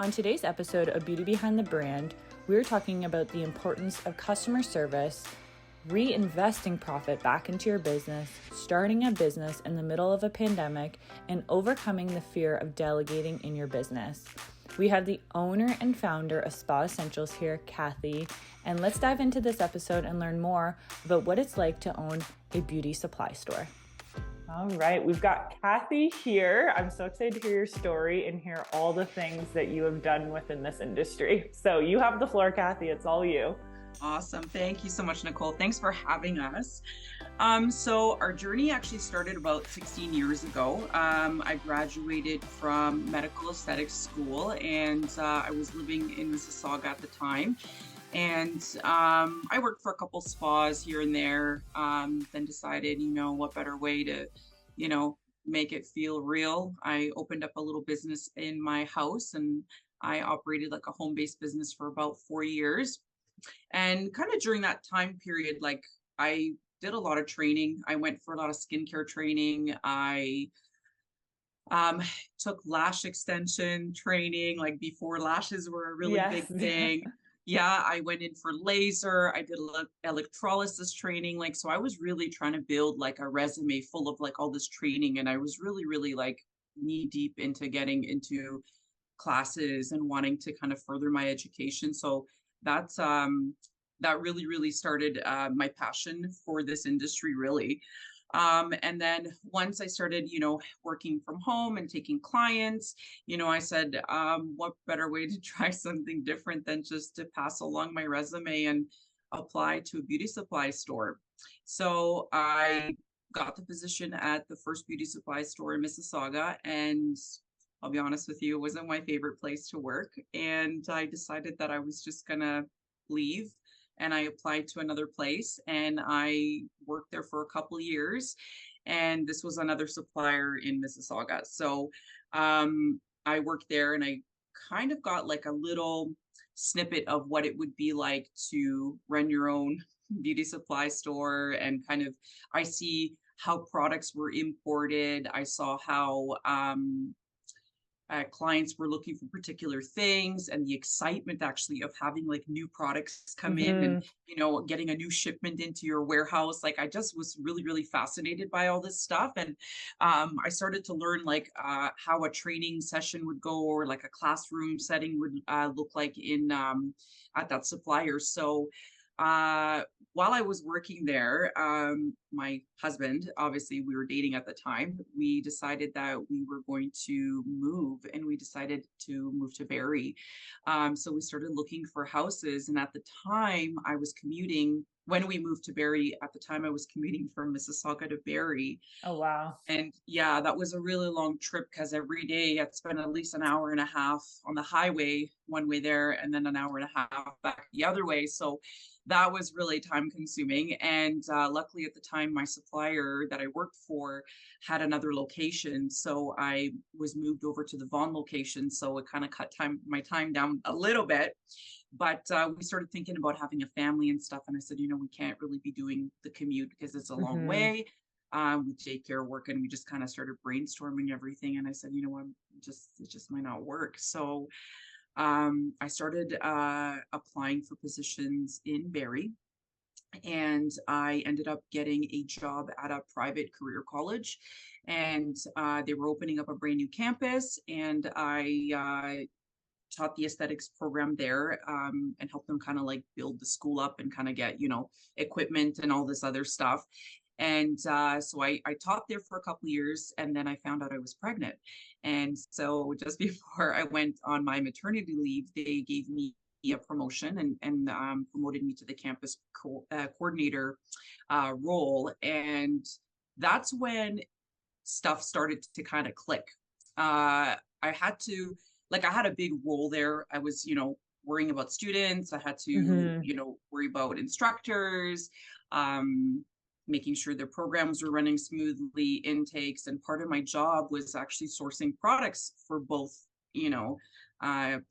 On today's episode of Beauty Behind the Brand, we're talking about the importance of customer service, reinvesting profit back into your business, starting a business in the middle of a pandemic, and overcoming the fear of delegating in your business. We have the owner and founder of Spa Essentials here, Kathy, and let's dive into this episode and learn more about what it's like to own a beauty supply store. All right, we've got Kathy here. I'm so excited to hear your story and hear all the things that you have done within this industry. So you have the floor, Kathy. It's all you. Awesome. Thank you so much, Nicole. Thanks for having us. So our journey actually started about 16 years ago. I graduated from medical aesthetics school, and I was living in Mississauga at the time. And I worked for a couple spas here and there, then decided, what better way to, make it feel real. I opened up a little business in my house, and I operated like a home-based business for about 4 years. And kind of during that time period, like I did a lot of training. I went for a lot of skincare training. I took lash extension training, like before lashes were a really big thing. Yeah, I went in for laser. I did electrolysis training. So I was really trying to build like a resume full of like all this training. And I was really, really like knee deep into getting into classes and wanting to kind of further my education. So that's that really, really started my passion for this industry, really. And then once I started, working from home and taking clients, I said, what better way to try something different than just to pass along my resume and apply to a beauty supply store. So I got the position at the first beauty supply store in Mississauga, and I'll be honest with you, it wasn't my favorite place to work. And I decided that I was just gonna leave. And I applied to another place, and I worked there for a couple of years. And this was another supplier in Mississauga. So I worked there, and I kind of got like a little snippet of what it would be like to run your own beauty supply store. And kind of, I see how products were imported. I saw how clients were looking for particular things, and the excitement actually of having like new products come in and, getting a new shipment into your warehouse. Like I just was really, really fascinated by all this stuff. And I started to learn like how a training session would go, or like a classroom setting would look like in at that supplier. So while I was working there, my husband, obviously we were dating at the time, we decided that we were going to move, and we decided to move to Barrie. So we started looking for houses. And at the time I was commuting, when we moved to Barrie, at the time I was commuting from Mississauga to Barrie. Oh, wow. And yeah, that was a really long trip, because every day I'd spend at least an hour and a half on the highway one way there, and then an hour and a half back the other way. So that was really time consuming. And luckily at the time, my supplier that I worked for had another location. So I was moved over to the Vaughan location. So it kind of cut my time down a little bit. But we started thinking about having a family and stuff. And I said, we can't really be doing the commute because it's a long way. With daycare work, and we just kind of started brainstorming everything. And I said, it just might not work. So I started applying for positions in Barrie, and I ended up getting a job at a private career college, and they were opening up a brand new campus, and I taught the aesthetics program there, and helped them kind of like build the school up and kind of get, equipment and all this other stuff. And so I taught there for a couple of years, and then I found out I was pregnant. And so just before I went on my maternity leave, they gave me a promotion and promoted me to the campus coordinator role. And that's when stuff started to kind of click. I had a big role there. I was, worrying about students. I had to, worry about instructors, making sure their programs were running smoothly, intakes. And part of my job was actually sourcing products for both,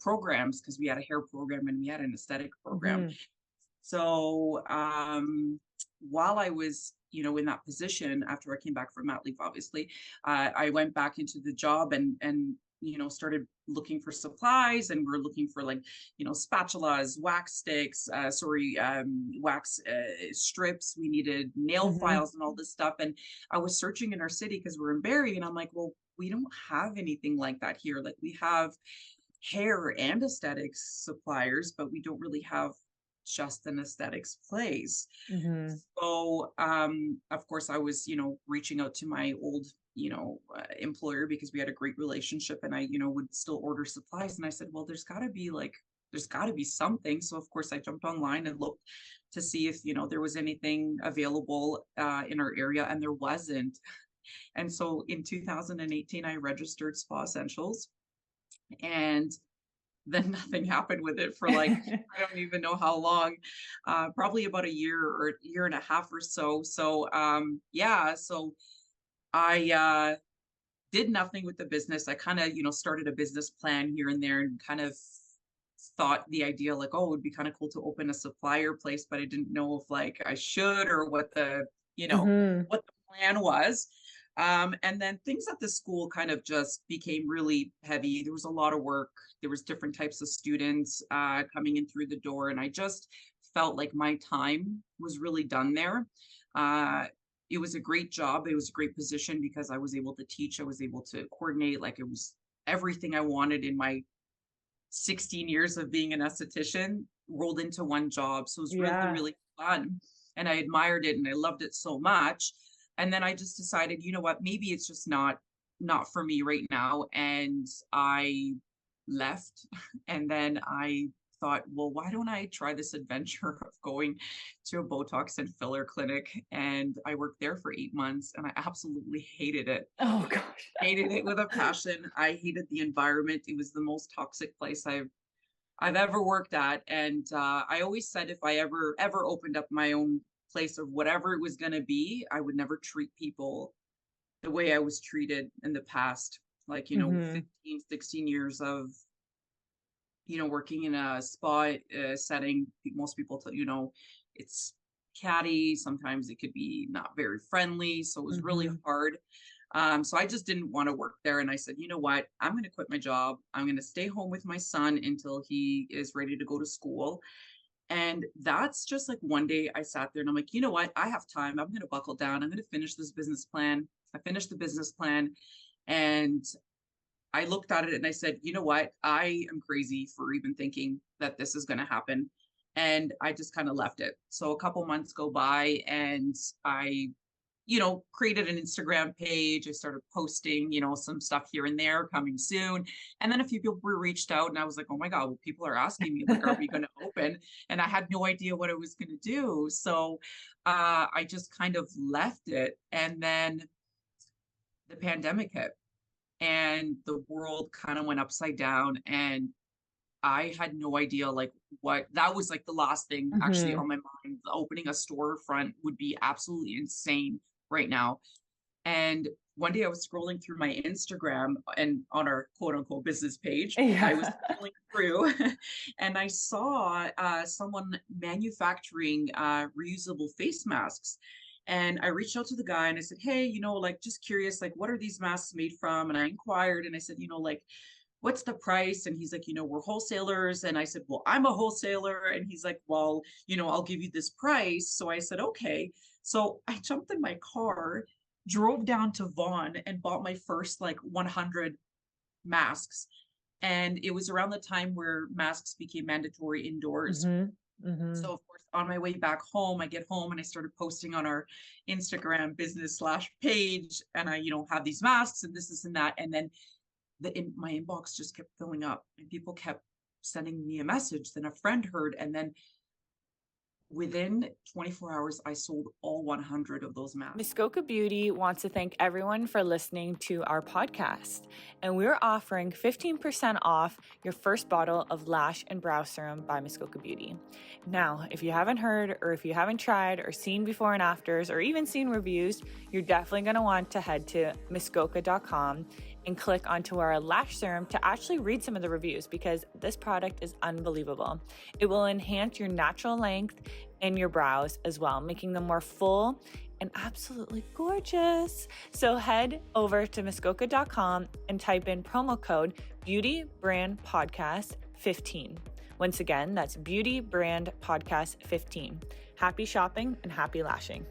programs, because we had a hair program and we had an aesthetic program. So while I was, in that position, after I came back from mat leave, obviously, I went back into the job, and started looking for supplies, and we're looking for like, spatulas, wax sticks, wax strips. We needed nail files and all this stuff. And I was searching in our city because we're in Barrie, and I'm like, well, we don't have anything like that here. Like, we have hair and aesthetics suppliers, but we don't really have just an aesthetics place. So of course I was reaching out to my old employer, because we had a great relationship, and I would still order supplies. And I said, well, there's got to be something. So of course I jumped online and looked to see if there was anything available in our area, and there wasn't. And so in 2018 I registered Spa Essentials, and then nothing happened with it for like I don't even know how long, probably about a year or a year and a half or so. So so I did nothing with the business. I kind of started a business plan here and there, and kind of thought the idea like, oh, it would be kind of cool to open a supplier place, but I didn't know if like I should, or what the what the plan was. And then things at the school kind of just became really heavy. There was a lot of work. There was different types of students coming in through the door. And I just felt like my time was really done there. It was a great job. It was a great position because I was able to teach. I was able to coordinate. Like, it was everything I wanted in my 16 years of being an esthetician rolled into one job. So it was really, really fun. And I admired it, and I loved it so much. And then I just decided, you know what, maybe it's just not for me right now. And I left. And then I thought, well, why don't I try this adventure of going to a Botox and filler clinic? And I worked there for 8 months, and I absolutely hated it. Oh gosh. Hated it with a passion. I hated the environment. It was the most toxic place I've ever worked at. And I always said, if I ever opened up my own place of whatever it was going to be, I would never treat people the way I was treated in the past. Like, 15, 16 years of, working in a spa setting. Most people, it's catty. Sometimes it could be not very friendly. So it was really hard. So I just didn't want to work there. And I said, you know what, I'm going to quit my job. I'm going to stay home with my son until he is ready to go to school. And that's just like, one day I sat there and I'm like, you know what, I have time. I'm going to buckle down. I'm going to finish this business plan. I finished the business plan, and I looked at it and I said, you know what, I am crazy for even thinking that this is going to happen. And I just kind of left it. So a couple months go by, and I created an Instagram page. I started posting, some stuff here and there, coming soon. And then a few people were reached out, and I was like, oh my God, well, people are asking me, like, are we going to open? And I had no idea what I was going to do. So I just kind of left it. And then the pandemic hit, and the world kind of went upside down. And I had no idea, like, what that was, like the last thing actually on my mind. Opening a storefront would be absolutely insane right now. And one day I was scrolling through my Instagram, and on our quote unquote business page, I was scrolling through and I saw someone manufacturing reusable face masks. And I reached out to the guy and I said, hey, like, just curious, like, what are these masks made from? And I inquired, and I said, like, what's the price? And he's like, we're wholesalers. And I said, well, I'm a wholesaler. And he's like, well, I'll give you this price. So I said, okay. So I jumped in my car, drove down to Vaughan, and bought my first like 100 masks. And it was around the time where masks became mandatory indoors. So of course, on my way back home, I get home and I started posting on our Instagram business / page. And I, have these masks and this and that. And then my inbox just kept filling up, and people kept sending me a message. Then a friend heard, and then within 24 hours, I sold all 100 of those masks. Miskoka Beauty wants to thank everyone for listening to our podcast. And we're offering 15% off your first bottle of Lash and Brow Serum by Miskoka Beauty. Now, if you haven't heard, or if you haven't tried or seen before and afters, or even seen reviews, you're definitely going to want to head to Miskoka.com and click onto our Lash Serum to actually read some of the reviews, because this product is unbelievable. It will enhance your natural length in your brows as well, making them more full and absolutely gorgeous. So head over to Miskoka.com and type in promo code Beauty Brand Podcast 15. Once again, that's Beauty Brand Podcast 15. Happy shopping and happy lashing.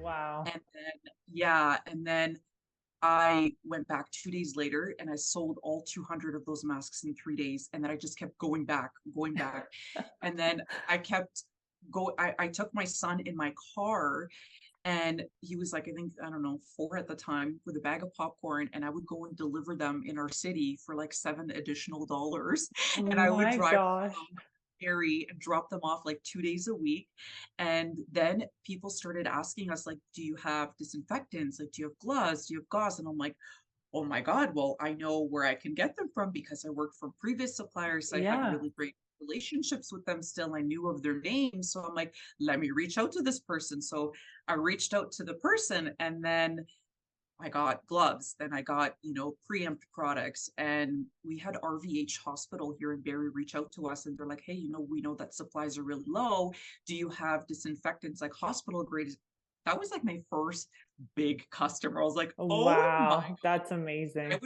Wow. And then I went back 2 days later and I sold all 200 of those masks in 3 days. And then I just kept going back. And then I took my son in my car, and he was like, I don't know, 4 at the time, with a bag of popcorn. And I would go and deliver them in our city for like $7 additional. Oh And I would my drive gosh. Barrie and drop them off like 2 days a week. And then people started asking us, like, do you have disinfectants? Like, do you have gloves? Do you have gauze? And I'm like, oh my God, well, I know where I can get them from because I worked for previous suppliers. I had really great relationships with them still. I knew of their names. So I'm like, let me reach out to this person. So I reached out to the person, and then I got gloves, then I got, preempt products. And we had RVH Hospital here in Barrie reach out to us, and they're like, hey, we know that supplies are really low. Do you have disinfectants, like hospital grade? That was like my first big customer. I was like, oh Wow, my, that's amazing.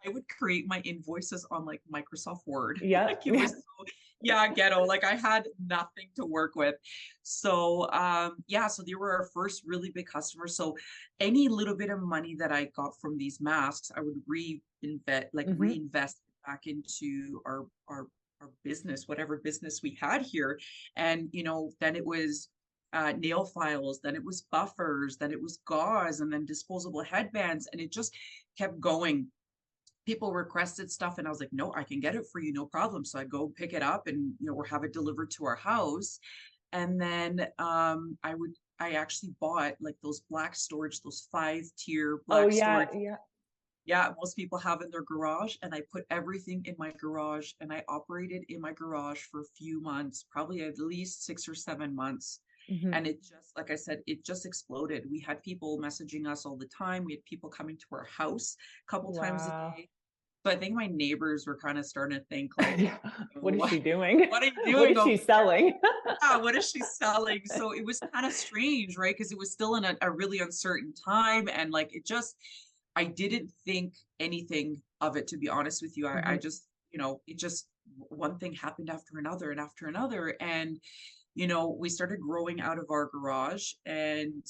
I would create my invoices on like Microsoft Word. Yeah. Like it was ghetto. Like I had nothing to work with. So so they were our first really big customers. So any little bit of money that I got from these masks, I would reinvest back into our business, whatever business we had here. And then it was nail files, then it was buffers, then it was gauze, and then disposable headbands, and it just kept going. People requested stuff, and I was like, no, I can get it for you, no problem. So I go pick it up and or have it delivered to our house. And then I actually bought like those black storage, those 5-tier black storage. Yeah, most people have in their garage. And I put everything in my garage, and I operated in my garage for a few months, probably at least 6 or 7 months. And it just, like I said, it just exploded. We had people messaging us all the time. We had people coming to our house a couple times a day. So I think my neighbors were kind of starting to think like, what is she doing? What are you doing? What is she selling? Yeah, what is she selling? So it was kind of strange, right? Because it was still in a really uncertain time. And like, I didn't think anything of it, to be honest with you. I just, it just, one thing happened after another and after another. And, we started growing out of our garage. And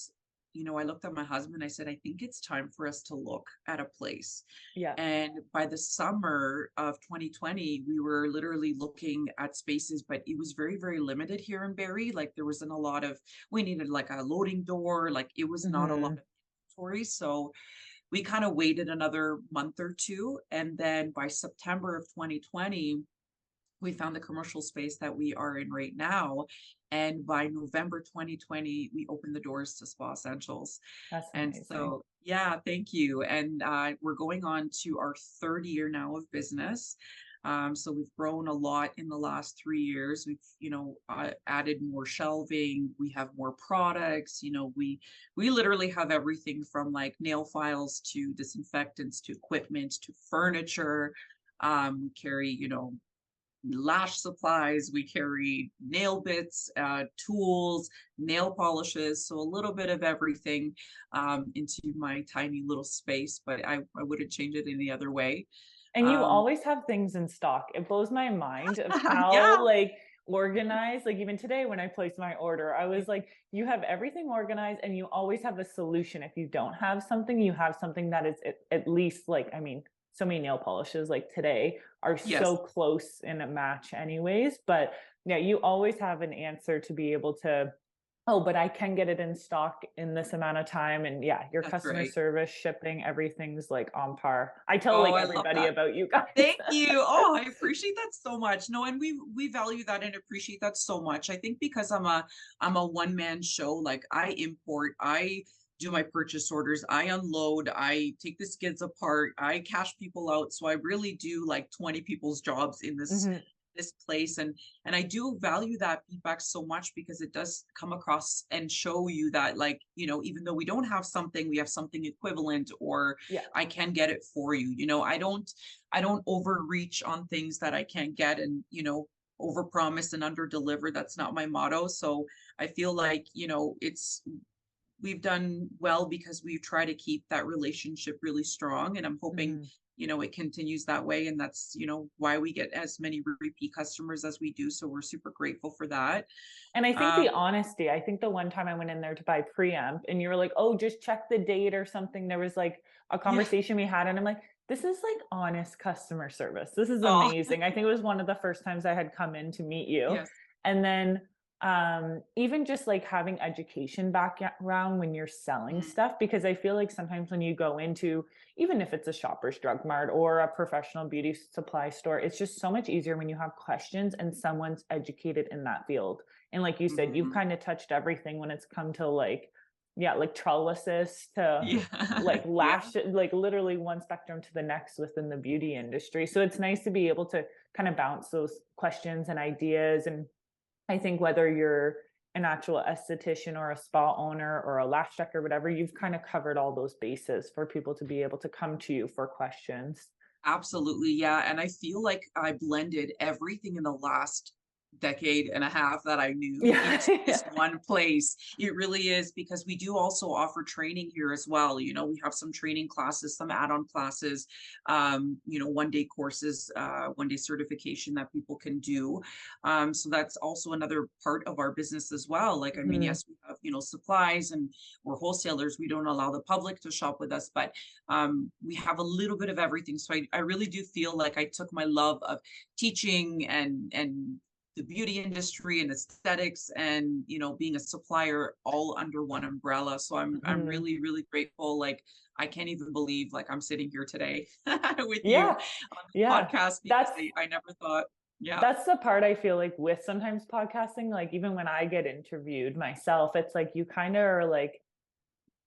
I looked at my husband, I said, I think it's time for us to look at a place. Yeah. And by the summer of 2020, we were literally looking at spaces, but it was very, very limited here in Barrie. Like there wasn't a lot of, we needed like a loading door, like it was not a lot of inventory. So we kind of waited another month or two. And then by September of 2020, we found the commercial space that we are in right now. And by November 2020, we opened the doors to Spa Essentials. That's amazing. And so, yeah, thank you. And we're going on to our 3rd year now of business. So we've grown a lot in the last 3 years. We've, added more shelving. We have more products. We literally have everything from like nail files to disinfectants to equipment to furniture. We carry, lash supplies, we carry nail bits, tools, nail polishes, so a little bit of everything into my tiny little space, but I wouldn't change it any other way. And you always have things in stock. It blows my mind of how like organized, like even today when I placed my order, I was like, you have everything organized and you always have a solution. If you don't have something, you have something that is at least like, I mean, so many nail polishes like today are so close in a match anyways, but yeah, you always have an answer to be able to, oh, but I can get it in stock in this amount of time. And yeah, your customer service, shipping, everything's like on par. I tell like everybody about you guys. Thank you. Oh, I appreciate that so much. No, and we value that and appreciate that so much. I think because I'm a one-man show, like I import, I do my purchase orders, I unload, I take the skids apart, I cash people out. So I really do like 20 people's jobs in this this place. And I do value that feedback so much because it does come across and show you that like, even though we don't have something, we have something equivalent, or I can get it for you. I don't overreach on things that I can't get, and, over promise and under deliver. That's not my motto. So I feel like, it's we've done well because we try to keep that relationship really strong. And I'm hoping, Mhm. it continues that way. And that's, why we get as many repeat customers as we do. So we're super grateful for that. And I think Um, the honesty, I think the one time I went in there to buy preamp and you were like, oh, just check the date or something. There was like a yeah. conversation we had, and I'm like, this is like honest customer service. This is Oh, amazing. I think it was one of the first times I had come in to meet you. yes. And then even just like having education background when you're selling Mhm. stuff, because I feel like sometimes when you go into, even if it's a Shoppers Drug Mart or a professional beauty supply store, it's just so much easier when you have questions and someone's educated in that field. And like you said, you've Mhm. kind of touched everything when it's come to like, yeah, like trellises to Yeah. like Yeah. lash, like literally one spectrum to the next within the beauty industry. So it's nice to be able to kind of bounce those questions and ideas. And I think whether you're an actual esthetician or a spa owner or a lash tech or whatever, you've kind of covered all those bases for people to be able to come to you for questions. Absolutely, yeah, and I feel like I blended everything in the last decade and a half that I knew Yeah. into this one place. It really is because we do also offer training here as well. We have some training classes, some add-on classes, one-day courses, one-day certification that people can do. So that's also another part of our business as well. Like, I mean, Mhm. yes, we have, supplies and we're wholesalers. We don't allow the public to shop with us, but we have a little bit of everything. So I really do feel like I took my love of teaching and the beauty industry and aesthetics and being a supplier all under one umbrella. So I'm Mhm. really really grateful. Like I can't even believe like I'm sitting here today with you Yeah. on this Yeah. podcast because That's I never thought. Yeah. that's the part I feel like with sometimes podcasting, like even when I get interviewed myself, it's like you kind of are like,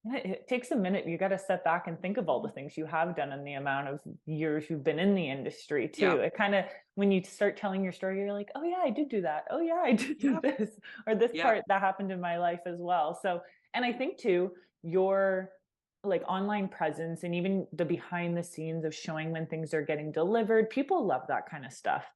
it takes a minute. You got to step back and think of all the things you have done in the amount of years you've been in the industry Yeah. too. It kind of, when you start telling your story, you're like, oh yeah, I did do that. Oh yeah, I did do Yeah. this, or this Yeah. part that happened in my life as well. So, and I think too, your like online presence and even the behind the scenes of showing when things are getting delivered, people love that kind of stuff.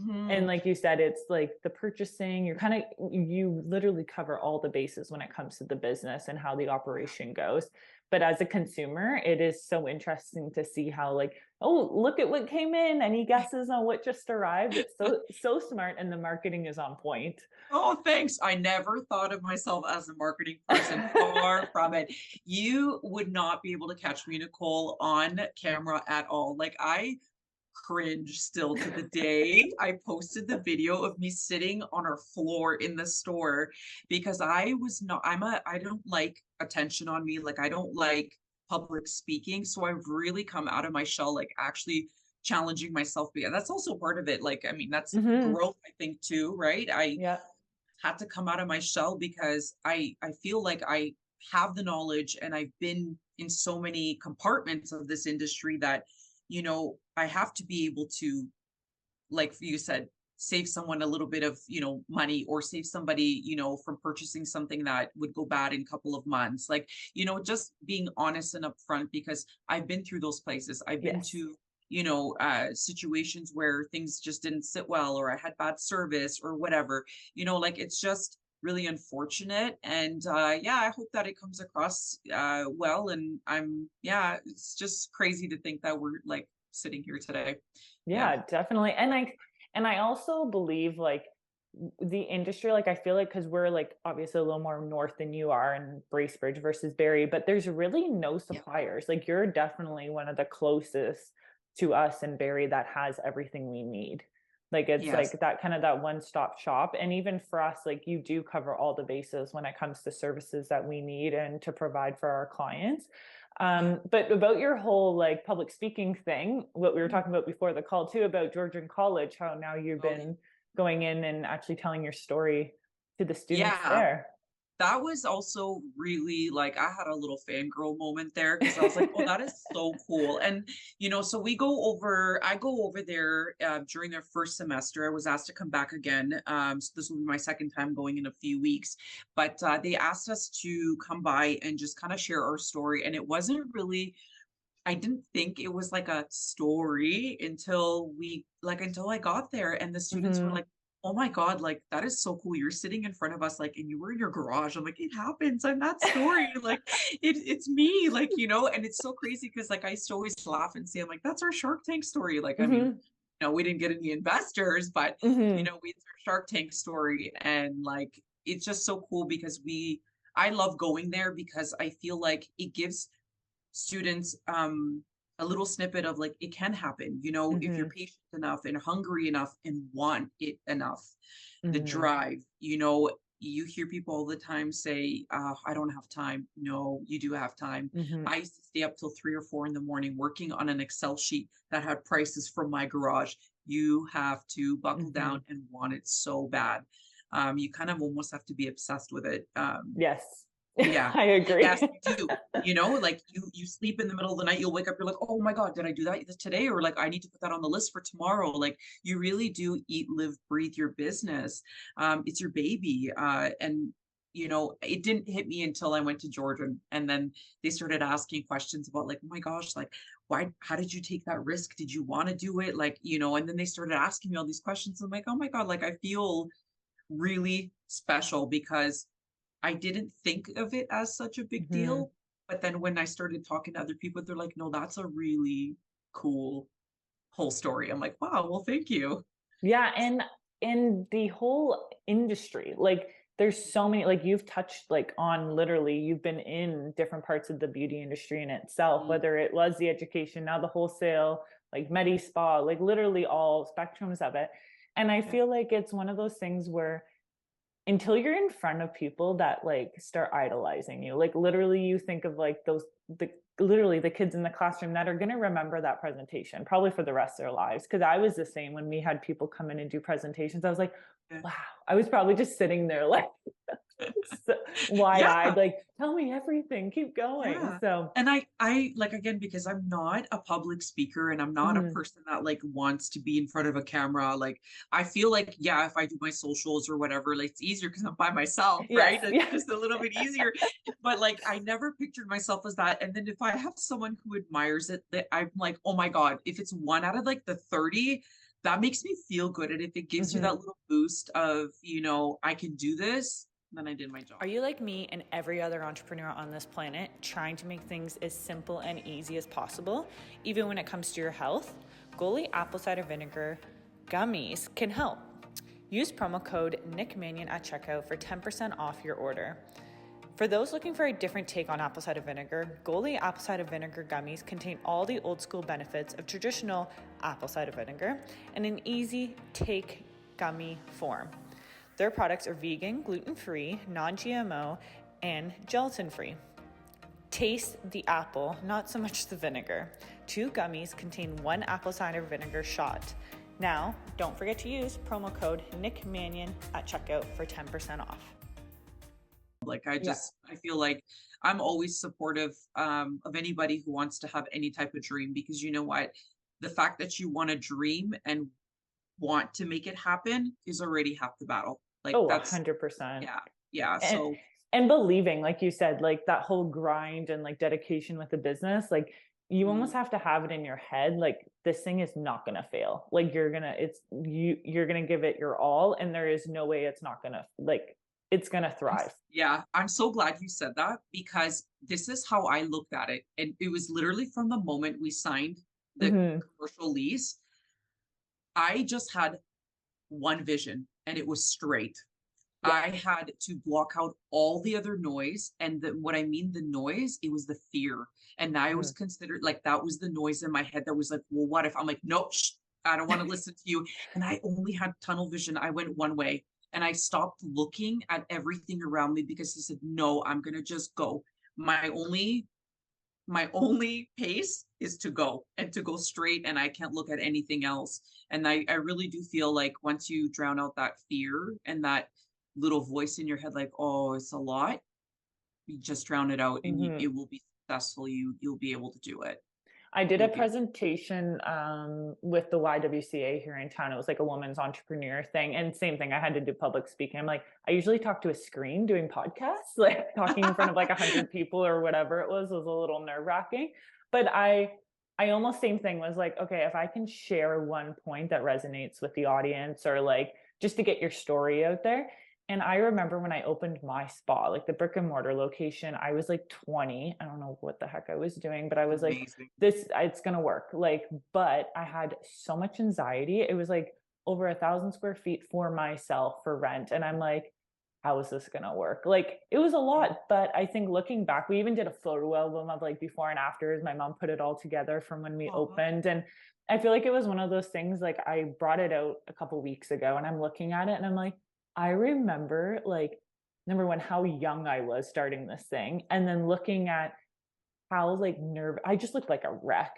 And Hmm. like you said, it's like the purchasing, you're kind of, you literally cover all the bases when it comes to the business and how the operation goes. But as a consumer, it is so interesting to see how like, oh, look at what came in. Any guesses on what just arrived? It's so smart, and the marketing is on point. Oh, thanks. I never thought of myself as a marketing person. Far from it. You would not be able to catch me, Nicole, on camera at all. Like I cringe still to the day. I posted the video of me sitting on our floor in the store because I was not, I don't like attention on me. Like I don't like public speaking. So I've really come out of my shell, like actually challenging myself. Because that's also part of it. Like, I mean, that's Hmm. growth, I think, too, right? I Yeah. had to come out of my shell because I feel like I have the knowledge and I've been in so many compartments of this industry that I have to be able to, like you said, save someone a little bit of money, or save somebody from purchasing something that would go bad in a couple of months. Like just being honest and upfront, because I've been through those places. I've been Yes. to situations where things just didn't sit well, or I had bad service or whatever. Like it's just really unfortunate. And yeah, I hope that it comes across well. And it's just crazy to think that we're like sitting here today. Yeah. Yeah, definitely. And I also believe like the industry, like I feel like because we're like obviously a little more north than you are in Bracebridge versus Barrie, but there's really no Yeah. suppliers. Like you're definitely one of the closest to us in Barrie that has everything we need. Like it's Yes. like that kind of that one-stop shop. And even for us, like you do cover all the bases when it comes to services that we need and to provide for our clients. Yeah. But about your whole like public speaking thing, what we were Mm. talking about before the call too, about Georgian College, how now you've Oh, yeah. been going in and actually telling your story to the students Yeah. there. That was also really like I had a little fangirl moment there because I was like, oh, that is so cool. And so I go over there during their first semester. I was asked to come back again. So this will be my second time going in a few weeks. But they asked us to come by and just kind of share our story. And it wasn't really, I didn't think it was like a story until I got there and the students were Hmm. like, oh my God, like that is so cool. You're sitting in front of us, like, and you were in your garage. I'm like, it happens. I'm that story. Like it's me, like, and it's so crazy because like I used to always laugh and say, I'm like, that's our Shark Tank story. Like, I mean, Hmm. we didn't get any investors, but Hmm. it's our Shark Tank story. And like it's just so cool because I love going there because I feel like it gives students a little snippet of like it can happen, if you're Hmm. patient enough and hungry enough and want it enough, the Hmm. drive, you hear people all the time say, I don't have time. No, you do have time. Hmm. I used to stay up till 3 or 4 in the morning working on an Excel sheet that had prices from my garage. You have to buckle Hmm. down and want it so bad. You kind of almost have to be obsessed with it. Yes. Yeah. I agree. Yes, you do. Like you sleep in the middle of the night, you'll wake up, you're like, oh my God, did I do that today? Or like, I need to put that on the list for tomorrow. Like you really do eat, live, breathe your business. It's your baby. And it didn't hit me until I went to Georgia and then they started asking questions about like, oh my gosh, like how did you take that risk? Did you want to do it? Like, and then they started asking me all these questions. I'm like, oh my God, like I feel really special because I didn't think of it as such a big Hmm. deal. But then when I started talking to other people, they're like, no, that's a really cool whole story. I'm like, wow, well, thank you. Yeah, and in the whole industry, like there's so many, like you've touched like on literally, you've been in different parts of the beauty industry in itself, Mm, whether it was the education, now the wholesale, like Medi Spa, like literally all spectrums of it. And I yeah. feel like it's one of those things where until you're in front of people that like start idolizing you, like literally you think of like the literally the kids in the classroom that are going to remember that presentation probably for the rest of their lives, because I was the same when we had people come in and do presentations. I was like, Yeah. wow, I was probably just sitting there like wide-eyed, Yeah. like tell me everything, keep going. Yeah. So And I like, again, because I'm not a public speaker and I'm not a mhm, person that like wants to be in front of a camera. Like I feel like, yeah, if I do my socials or whatever, like it's easier because I'm by myself, yes, right? It's yeah. just a little bit easier. But like I never pictured myself as that. And then if I have someone who admires it, that I'm like, oh my God, if it's one out of like the 30, that makes me feel good. And if it gives you that Mhm. little boost of, I can do this, then I did my Are job. you like me and every other entrepreneur on this planet, trying to make things as simple and easy as possible, even when it comes to your health? Goli apple cider vinegar gummies can help. Use promo code NickManion at checkout for 10% off your order. For those looking for a different take on apple cider vinegar, Goli apple cider vinegar gummies contain all the old school benefits of traditional apple cider vinegar in an easy take gummy form. Their products are vegan, gluten-free, non-GMO, and gelatin-free. Taste the apple, not so much the vinegar. 2 gummies contain 1 apple cider vinegar shot. Now, don't forget to use promo code NickManion at checkout for 10% off. Like Yeah. I feel like I'm always supportive of anybody who wants to have any type of dream because you know what? The fact that you want to dream and want to make it happen is already half the battle. Like Oh, that's 100%. yeah, yeah. And So and believing, like you said, like that whole grind and like dedication with the business, like you almost mm, have to have it in your head, like this thing is not gonna fail. Like you're gonna give it your all, and there is no way it's not gonna like it's gonna thrive. yeah, I'm so glad you said that because this is how I looked at it. And it was literally from the moment we signed the Hmm. commercial lease, I just had one vision and it was straight. Yeah. I had to block out all the other noise. And what I mean, the noise, it was the fear. And I was Hmm. considered like that was the noise in my head that was like, well, what if I'm like, nope, I don't want to listen to you. And I only had tunnel vision. I went one way and I stopped looking at everything around me because I said, no, I'm going to just go. My only my only pace is to go and to go straight and I can't look at anything else. And I really do feel like once you drown out that fear and that little voice in your head like, oh, it's a lot, you just drown it out and Hmm. it will be successful. You'll be able to do it. I did a You'll be presentation with the YWCA here in town. It was like a woman's entrepreneur thing. And same thing, I had to do public speaking. I'm like, I usually talk to a screen doing podcasts, like talking in front of like 100 people or whatever it was a little nerve wracking. But I almost same thing was like, okay, if I can share one point that resonates with the audience or like just to get your story out there. And I remember when I opened my spa, like the brick and mortar location, I was like 20. I don't know what the heck I was doing, but I was like, Amazing. it's going to work. Like, but I had so much anxiety. It was like over 1,000 square feet for myself for rent. And I'm like, how is this going to work? Like it was a lot, but I think looking back, we even did a photo album of like before and afters. My mom put it all together from when we Aw. opened. And I feel like it was one of those things, like I brought it out a couple weeks ago and I'm looking at it and I'm like, I remember like, number one, how young I was starting this thing. And then looking at how like nerve I just looked like a wreck.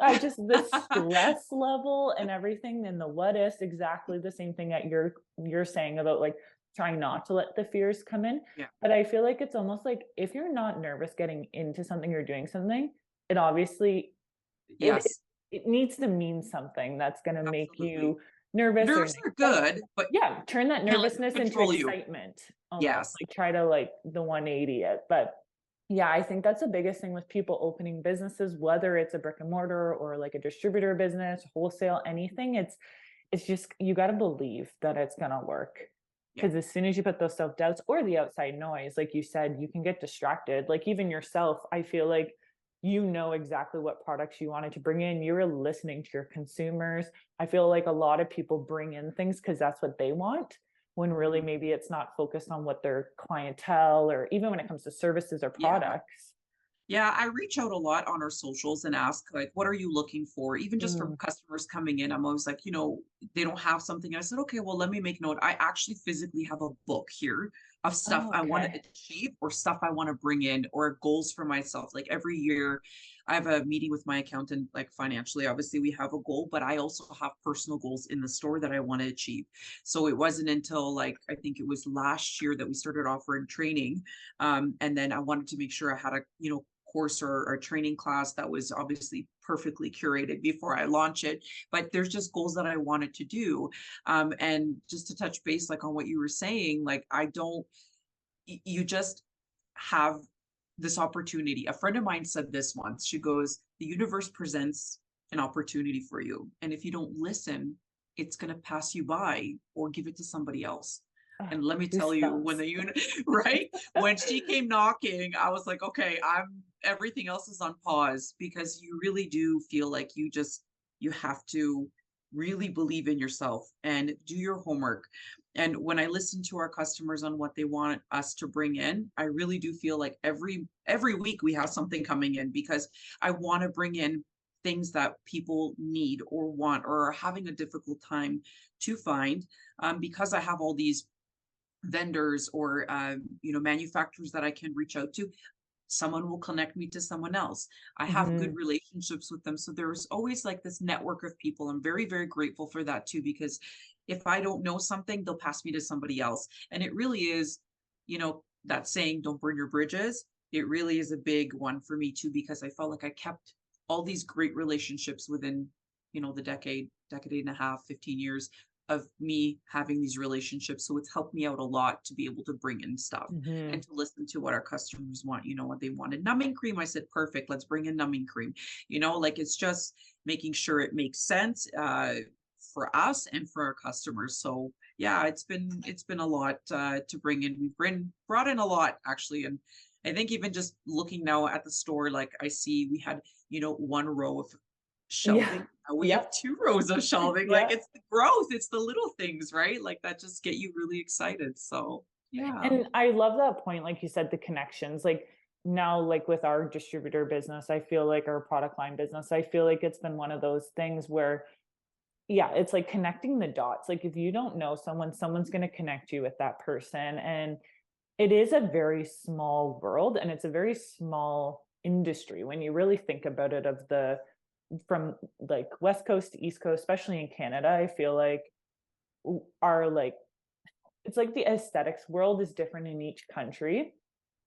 I just the stress level and everything and the what ifs, exactly the same thing that you're saying about like trying not to let the fears come in. Yeah. But I feel like it's almost like if you're not nervous getting into something or doing something, it obviously it Yes, it needs to mean something that's going to make absolutely. you nervous or Nerves are good, excited. but Yeah, turn that can't let them nervousness into control you. excitement almost. Yes. Like try to like the 180 it. But yeah, I think that's the biggest thing with people opening businesses, whether it's a brick and mortar or like a distributor business, wholesale, anything. It's just you got to believe that it's going to work. Yeah. Because as soon as you put those self doubts or the outside noise, like you said, you can get distracted. Like even yourself, I feel like you know exactly what products you wanted to bring in. You're listening to your consumers. I feel like a lot of people bring in things because that's what they want, when really Mhm. maybe it's not focused on what their clientele or even when it comes to services or Yeah. products. Yeah, I reach out a lot on our socials and ask, like, what are you looking for? Even just from Mm. customers coming in, I'm always like, they don't have something. I said, okay, well, let me make note. I actually physically have a book here of stuff Oh, I want okay. to achieve or stuff I want to bring in or goals for myself. Like every year, I have a meeting with my accountant, like financially, obviously, we have a goal, but I also have personal goals in the store that I want to achieve. So it wasn't until like, I think it was last year that we started offering training. And then I wanted to make sure I had a, course or training class that was obviously perfectly curated before I launch it. But there's just goals that I wanted to do. And just to touch base, like on what you were saying, like I don't, you just have this opportunity. A friend of mine said this once. She goes, the universe presents an opportunity for you. And if you don't listen, it's going to pass you by or give it to somebody else. Oh, And let me tell you, when goosebumps. the right when she came knocking, I was like, okay, everything else is on pause because you really do feel like you have to really believe in yourself and do your homework. And when I listen to our customers on what they want us to bring in, I really do feel like every week we have something coming in because I want to bring in things that people need or want or are having a difficult time to find, because I have all these vendors or manufacturers that I can reach out to. Someone will connect me to someone else. I have good Mhm. relationships with them, so there's always like this network of people. I'm very, very grateful for that too, because if I don't know something, they'll pass me to somebody else. And it really is, that saying, don't burn your bridges. It really is a big one for me too, because I felt like I kept all these great relationships within, the decade and a half, 15 years of me having these relationships. So it's helped me out a lot to be able to bring in stuff and Mhm. to listen to what our customers want, what they wanted. Numbing cream, I said, perfect, let's bring in numbing cream. Like it's just making sure it makes sense for us and for our customers. So yeah, it's been a lot to bring in. Brought in a lot actually. And I think even just looking now at the store, like I see we had, one row of Yeah. shelving. Now we have Yep. two rows of shelving. Like Yep. it's the growth, it's the little things, right? Like that just get you really excited. So yeah. And I love that point, like you said, the connections. Like now, like with our distributor business, I feel like our product line business, I feel like it's been one of those things where, yeah, it's like connecting the dots. Like if you don't know someone, someone's going to connect you with that person. And it is a very small world and it's a very small industry when you really think about it, of the from like West Coast to East Coast, especially in Canada. I feel like our like it's like the aesthetics world is different in each country,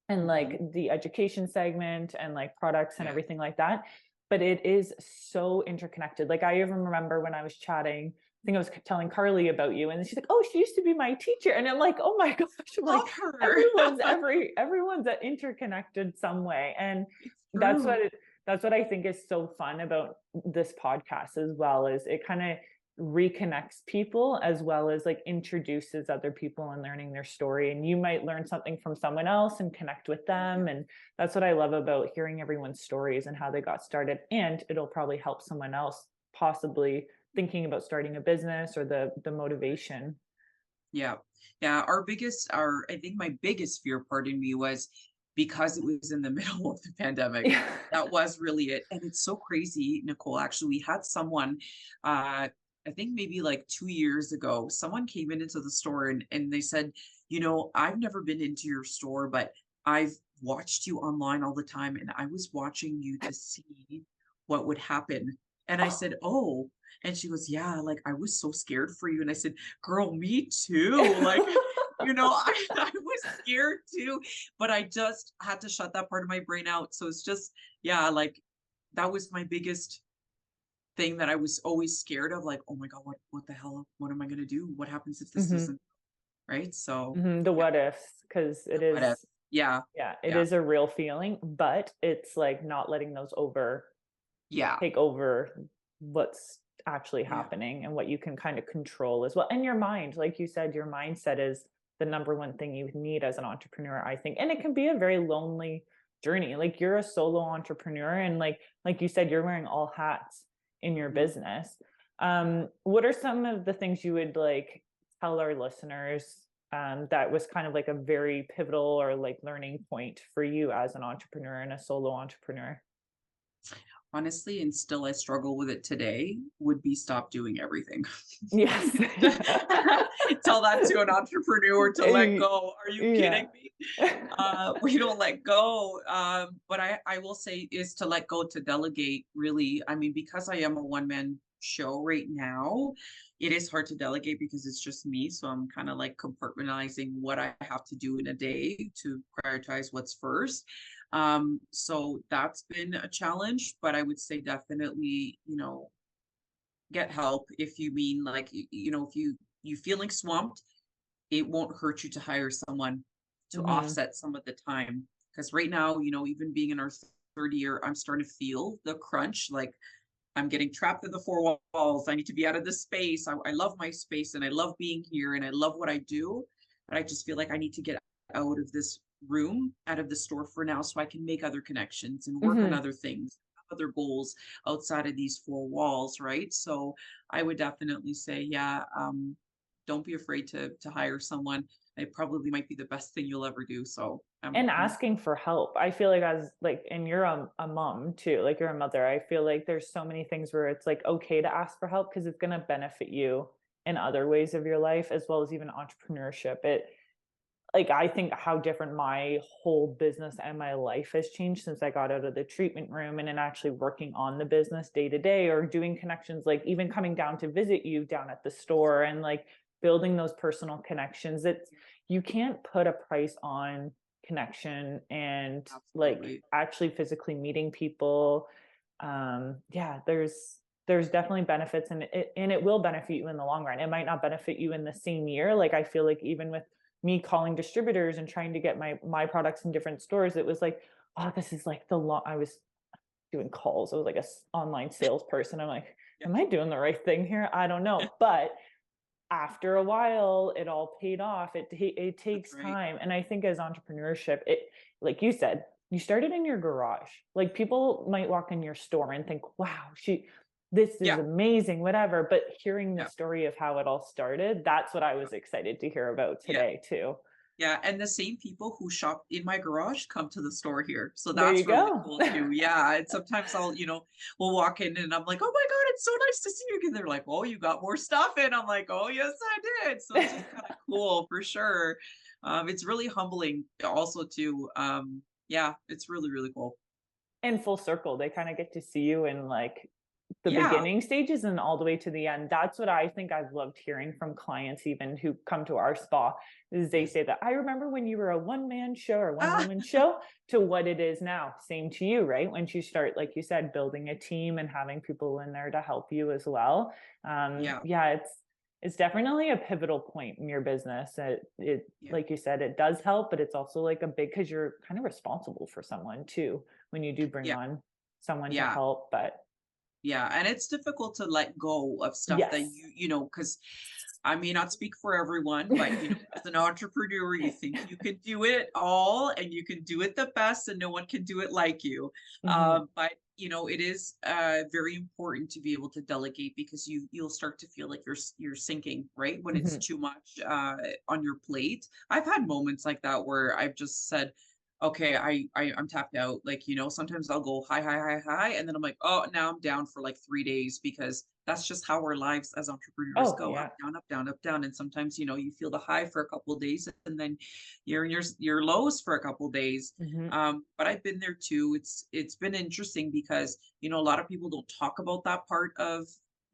and Mhm. like the education segment and like products and Yeah. everything like that. But it is so interconnected. Like I even remember when I was chatting, I think I was telling Carly about you, and she's like, "Oh, she used to be my teacher," and I'm like, "Oh my gosh!" I'm like, Love her. everyone's interconnected some way, and It's that's what true. that's what I think is so fun about this podcast as well, is it kind of reconnects people as well as like introduces other people and learning their story. And you might learn something from someone else and connect with them. And that's what I love about hearing everyone's stories and how they got started. And it'll probably help someone else possibly thinking about starting a business, or the motivation. Yeah. Yeah. I think my biggest fear, pardon me, was because it was in the middle of the pandemic. Yeah. That was really it. And it's so crazy, Nicole. Actually, we had someone, I think maybe like 2 years ago, someone came into the store and they said, I've never been into your store, but I've watched you online all the time. And I was watching you to see what would happen. And I said, oh, and she goes, yeah, like I was so scared for you. And I said, girl, me too. Like, I was scared too, but I just had to shut that part of my brain out. So it's just, yeah, like that was my biggest thing that I was always scared of. Like, oh my God, what the hell? What am I going to do? What happens if this Mm-hmm. doesn't, right? So The yeah, what ifs, because it what if? is, Yeah, yeah, it yeah, is a real feeling, but it's like not letting those yeah, take over what's actually yeah, happening and what you can kind of control as well. And your mind, like you said, your mindset is the number one thing you need as an entrepreneur, I think. And it can be a very lonely journey. Like you're a solo entrepreneur, and like you said, you're wearing all hats in your mhm. business. What are some of the things you would like tell our listeners, that was kind of like a very pivotal or like learning point for you as an entrepreneur and a solo entrepreneur? Honestly, and still I struggle with it today, would be stop doing everything. Yes. Tell that to an entrepreneur to let go. Are you Yeah. kidding me? We don't let go. But I will say is to let go, to delegate, really. I mean, because I am a one-man show right now, it is hard to delegate because it's just me. So I'm kind of like compartmentalizing what I have to do in a day to prioritize what's first. So that's been a challenge, but I would say definitely, get help. If you mean like, if you feeling swamped, it won't hurt you to hire someone to Hmm. offset some of the time. Because right now, even being in our third year, I'm starting to feel the crunch. Like I'm getting trapped in the four walls. I need to be out of this space. I love my space and I love being here and I love what I do. But I just feel like I need to get out of this room, out of the store for now, so I can make other connections and work on Hmm. other things, other goals outside of these four walls. Right. So I would definitely say, yeah, don't be afraid to hire someone. It probably might be the best thing you'll ever do. So And asking for help. I feel like as like, and you're a mom too, like you're a mother. I feel like there's so many things where it's like okay to ask for help because it's going to benefit you in other ways of your life as well as even entrepreneurship. It like I think how different my whole business and my life has changed since I got out of the treatment room and in actually working on the business day to day, or doing connections, like even coming down to visit you down at the store and like building those personal connections. It's you can't put a price on connection and like absolutely. actually physically meeting people. Yeah, there's definitely benefits, and it will benefit you in the long run. It might not benefit you in the same year. Like I feel like even with me calling distributors and trying to get my products in different stores, it was like, oh, this is like the long. I was doing calls. I was like a online salesperson. I'm like, Yeah, am I doing the right thing here? I don't know. But after a while, it all paid off. It that's takes right. time, and I think as entrepreneurship, it like you said, you started in your garage. Like people might walk in your store and think, wow, this is Yeah, amazing, whatever. But hearing the yeah, story of how it all started, that's what I yeah, was excited to hear about yeah. today too. Yeah, and the same people who shop in my garage come to the store here. So There you that's really go. cool too. Yeah, and sometimes we'll walk in and I'm like, "Oh my God, it's so nice to see you again." They're like, "Oh, you got more stuff in." I'm like, "Oh, yes, I did." So it's just kind of cool for sure. It's really humbling also too. Yeah, it's really, really cool. In full circle, they kind of get to see you in like the Yeah. beginning stages and all the way to the end. That's what I think I've loved hearing from clients, even who come to our spa, is they Yeah. say that I remember when you were a one-man show or one Ah, woman show to what it is now. Same to you, right? Once you start, like you said, building a team and having people in there to help you as well. yeah. Yeah, it's definitely a pivotal point in your business. It Yeah. like you said, it does help, but it's also like a big because you're kind of responsible for someone too when you do bring Yeah. on. someone to Yeah. help. But Yeah. And it's difficult to let go of stuff that yes. because I may not speak for everyone, but as an entrepreneur, you think you can do it all and you can do it the best and no one can do it like you. Hmm. But it is very important to be able to delegate because you'll start to feel like you're sinking, right? When it's Hmm. too much on your plate. I've had moments like that where I've just said, okay, I'm tapped out. Like, sometimes I'll go high, high, high, high, and then I'm like, oh, now I'm down for like 3 days because that's just how our lives as entrepreneurs Oh go yeah. up, down, up, down, up, down. And sometimes, you feel the high for a couple of days and then you're in your lows for a couple of days. Hmm. But I've been there too. It's been interesting because, a lot of people don't talk about that part of,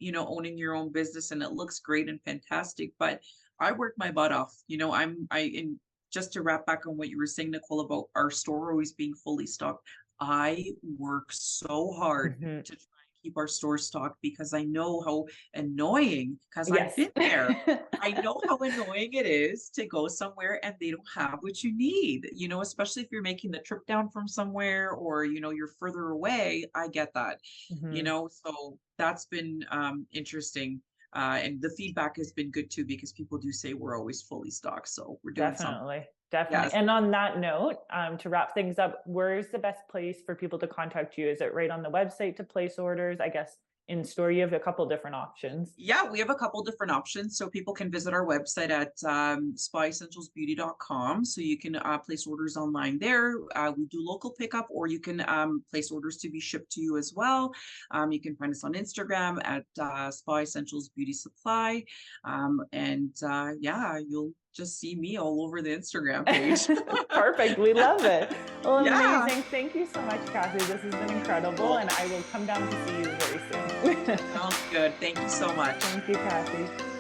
owning your own business and it looks great and fantastic, but I work my butt off. In just to wrap back on what you were saying, Nicole, about our store always being fully stocked, I work so hard Hmm. to try and keep our store stocked because I know how annoying, because I've Yes. been there. I know how annoying it is to go somewhere and they don't have what you need, especially if you're making the trip down from somewhere or, you're further away. I get that, Hmm. so that's been interesting. And the feedback has been good too, because people do say we're always fully stocked. So we're doing something. Definitely. Definitely. Yes. And on that note, to wrap things up, where's the best place for people to contact you? Is it right on the website to place orders? I guess in store, you have a couple different options. Yeah, we have a couple different options. So people can visit our website at spaessentialsbeauty.com. So you can place orders online there. We do local pickup, or you can place orders to be shipped to you as well. You can find us on Instagram at Spa Essentials Beauty Supply. Yeah, you'll just see me all over the Instagram page. Perfect. We love it. Well, Yeah. amazing. Thank you so much, Kathy. This has been incredible. Well, And I will come down to see you very soon. sounds good. Thank you so much. Thank you, Kathy.